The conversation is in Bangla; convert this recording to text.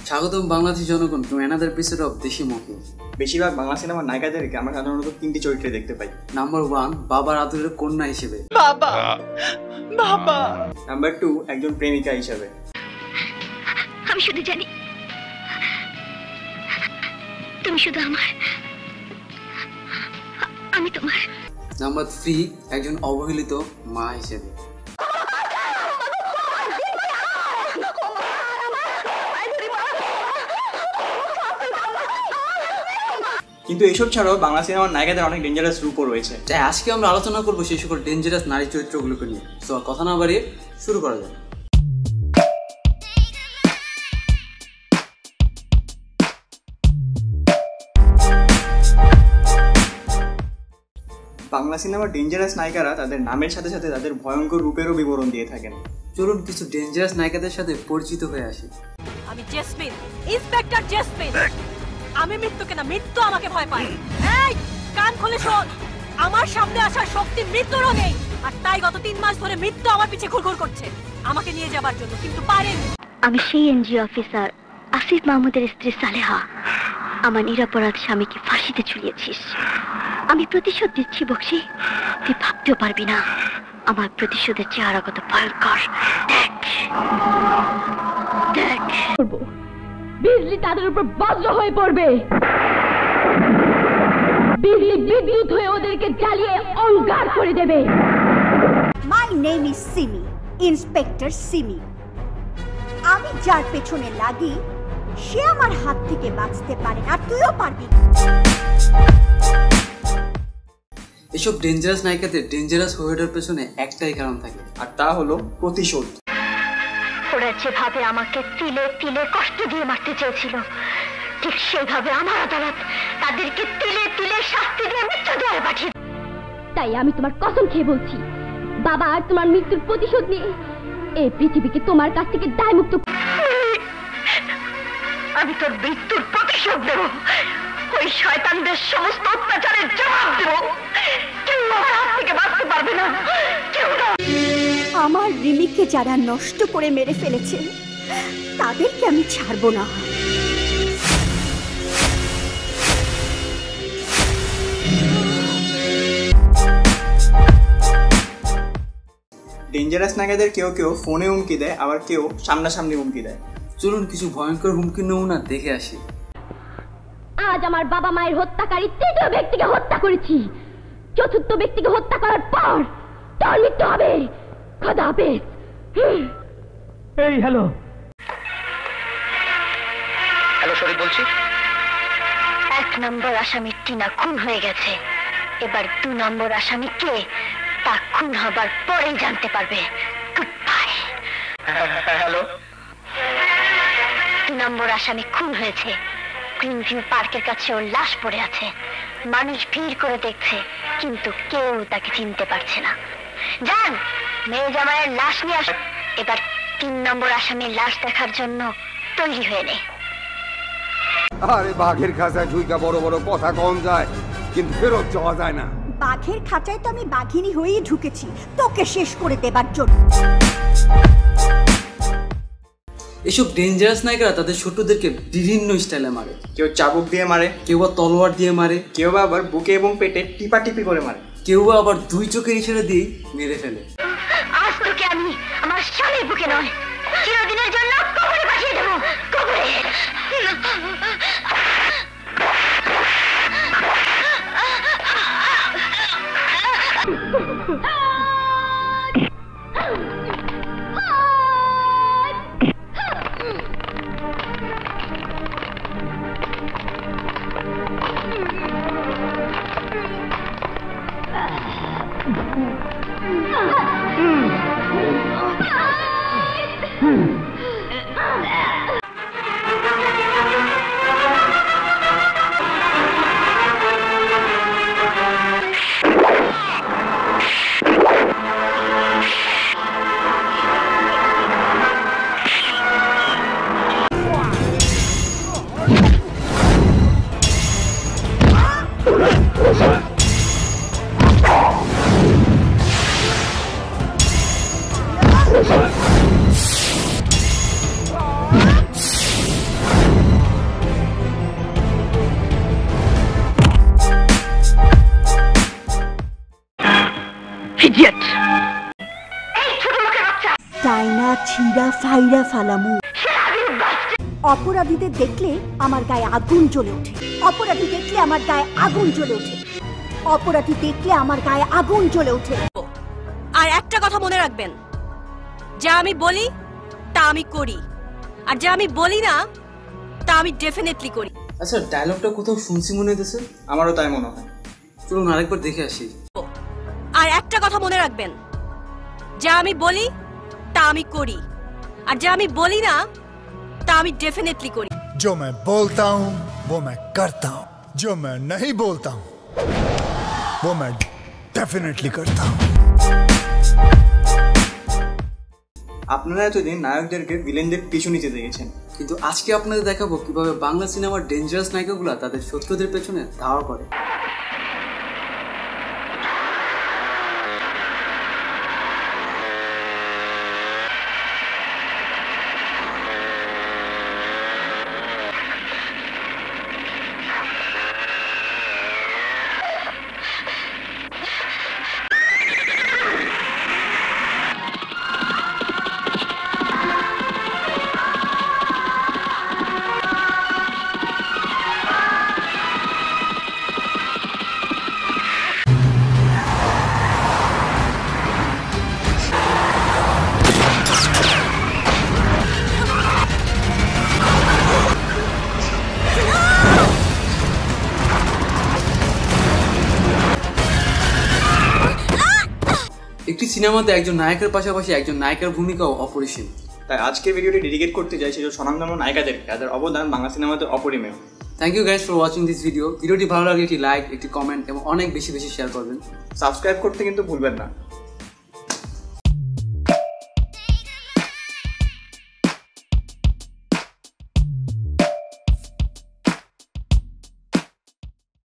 স্বাগতম বাংলাদেশি জনগণ টু অ্যানাদার এপিসোড অফ দেশি মুভি। বেশিরভাগ বাংলা সিনেমার নায়িকাদেরকে আমরা সাধারণত 3টি চরিত্রে দেখতে পাই। নাম্বার 1 বাবার আদরের কন্যা হিসেবে, বাবা বাবা। নাম্বার 2 একজন প্রেমিকা হিসেবে। আমি শুধু জানি তুমি শুধু আমার, আমি তোমার। নাম্বার 3 একজন অবহেলিত মা হিসেবে। কিন্তু এইসব ছাড়াও বাংলা সিনেমার নায়িকাদের অনেক ডেঞ্জারাস রূপও রয়েছে। তাই আজকে আমরা আলোচনা করবো সেই সকল ডেঞ্জারাস নারী চরিত্রগুলোকে নিয়ে। সো কথা না বাড়িয়ে শুরু করা যাক। বাংলা সিনেমার ডেঞ্জারাস নায়িকারা তাদের নামের সাথে সাথে তাদের ভয়ঙ্কর রূপেরও বিবরণ দিয়ে থাকেন। চলুন কিছু ডেঞ্জারাস নায়িকাদের সাথে পরিচিত হয়ে আসি। আমি জেসমিন, ইন্সপেক্টর জেসমিন। আমি মৃত্যুকে না, মৃত্যু আমাকে ভয় পায়। এই কান খুলে শোন, আমার সামনে আসার শক্তি মৃত্যুরও নেই, আর তাই গত 3 মাস ধরে মৃত্যু আমার পিছে ঘুরঘুর করছে আমাকে নিয়ে যাবার জন্য, কিন্তু পারেনি। আমি সেই এনজিও অফিসার আসিফ মাহমুদের স্ত্রী সালেহা। আমার নিরপরাধ স্বামীকে ফাঁসিতে ঝুলিয়েছিস। আমি প্রতিশোধ দিচ্ছি বক্সি, তুই ভাবতেও পারবি না আমার প্রতিশোধের চেহারা কত ভয়ঙ্কর। দেখ দেখ, বিজলি তাদের উপর বজ্র হয়ে পড়বে, বিজলি বিদ্যুৎ হয়ে ওদেরকে জ্বালিয়ে অঙ্গার করে দেবে। My name is Simi, inspector Simi. আমি যার পেছনে লাগি সে আমার হাত থেকে বাঁচতে পারে না, আর তুইও পারবি না। এসব ডেঞ্জারাস নায়িকাদের ডেঞ্জারাস হয়ে ওঠার পেছনে একটাই কারণ থাকে, আর তা হলো প্রতিশোধ। ওরা যেভাবে আমাকে তিলে তিলে কষ্ট দিয়ে মারতে চেয়েছিল, ঠিক সেইভাবে আমার আদালত তাদেরকে তিলে তিলে শাস্তি দিয়ে মৃত্যু দেওয়ার পাঠিয়ে। তাই আমি তোমার কসম খেয়ে বলছি, বাবা আর তোমার মৃত্যুর প্রতিশোধ নিয়ে এই পৃথিবীকে তোমার কাছ থেকে দায়মুক্ত। আমি তোর মৃত্যুর প্রতিশোধ দেব, ওই শয়তানদের সমস্ত অত্যাচারের জবাব দেব। কেউ আমার হাত থেকে বাঁচতে পারবে না, কেউ না। আমার রিমিকে যারা নষ্ট করে মেরে ফেলেছে তাদেরকে আমি ছাড়বো না। ডেঞ্জারাস নায়িকাদের কেউ কেউ ফোনে হুমকি দেয়, আবার কেউ সামনাসামনি হুমকি দেয়। চলুন কিছু ভয়ঙ্কর হুমকির নমুনা দেখে আসি। আজ আমার বাবা মায়ের হত্যাকারী 3য় ব্যক্তিকে হত্যা করেছি। 4র্থ ব্যক্তিকে হত্যা করার পর তার মৃত্যু হবে। খোদা হাফেজ। এই হ্যালো শরীফ বলছি। 1 নম্বর আসামি টিনা খুন হয়ে গেছে। এবার 2 নম্বর আসামি কে তা খুন হবার পরেই জানতে পারবে। Good bye. হ্যালো 2 নম্বর আসামি খুন হয়েছে। গ্রিন ভিউ পার্কের কাছে ওর লাশ পড়ে আছে। মানুষ ভিড় করে দেখছে, কিন্তু কেউ তাকে চিনতে পারছে না। যান, মেয়ে জামাইয়ের লাশ নিয়ে আস। এবার 3 নম্বর আসামির লাশ দেখার জন্য তৈরি হয়ে নে। আরে বাঘের খাঁচায় ঢুইকা বড় বড় কথা কম যায়, কিন্তু ফেরত যাওয়া যায় না। বাঘের খাঁচায় তো আমি বাঘিনী হয়েই ঢুকেছি তোকে শেষ করে দেবার জন্য। এসব ডেঞ্জারাস নায়িকারা তাদের ছোটদেরকে বিভিন্ন স্টাইলে মারে। কেউ চাবুক দিয়ে মারে, কেউ বা তলোয়ার দিয়ে মারে, কেউ বা আবার বুকে এবং পেটে টিপাটিপি করে মারে, কেউ বা আবার 2 চোখের ইশারা দিয়ে মেরে ফেলে। আজ তোকে আমি আমার স্বামীর বুকে নয়, চিরদিনের জন্য কবরে পাঠিয়ে দেবো। কবরে। আয়না ছিঁড়া ফাইরা ফালামু। অপরাধীদের দেখলে আমার গায়ে আগুন জ্বলে ওঠে, অপরাধী দেখলে আমার গায়ে আগুন জ্বলে ওঠে, অপরাধী দেখলে আমার গায়ে আগুন জ্বলে ওঠে। আর একটা কথা মনে রাখবেন, যা আমি বলি তা আমি করি, আর যা আমি বলি না তা আমি ডেফিনেটলি করি। আচ্ছা, ডায়লগটা কোথাও শুনছি মনে হইতেছে। আমারও তাই মনে হয়। চলুন আরেকবার দেখে আসি। আর একটা কথা মনে রাখবেন, যা আমি বলি তা আমি করি, আর যা আমি বলি না তা আমি ডেফিনেটলি করি। जो मैं बोलता हूँ वो मैं करता हूँ, जो मैं नहीं बोलता हूँ वो मैं डेफिनेटली करता हूँ। আপনারা এতদিন নায়কদেরকে ভিলেনদের পিছু নিতে দেখেছেন, কিন্তু আজকে আপনাদের দেখাবো কিভাবে বাংলা সিনেমার ডেঞ্জারাস নায়িকাগুলো তাদের শত্রুদের পেছনে ধাওয়া করে। একটি সিনেমাতে একজন নায়কের পাশাপাশি একজন নায়িকার ভূমিকাও অপরিসীম। তাই আজকের ভিডিওটি ডেডিকেট করতে চাই সেই স্বনামধন্য নায়িকাদেরকে, যাদের অবদান বাংলা সিনেমাতে অপরিমেয়। Thank you guys for watching this video. ভিডিওটি ভালো লাগলে একটি লাইক, একটি কমেন্ট এবং অনেক বেশি বেশি শেয়ার করবেন। সাবস্ক্রাইব করতে কিন্তু ভুলবেন না।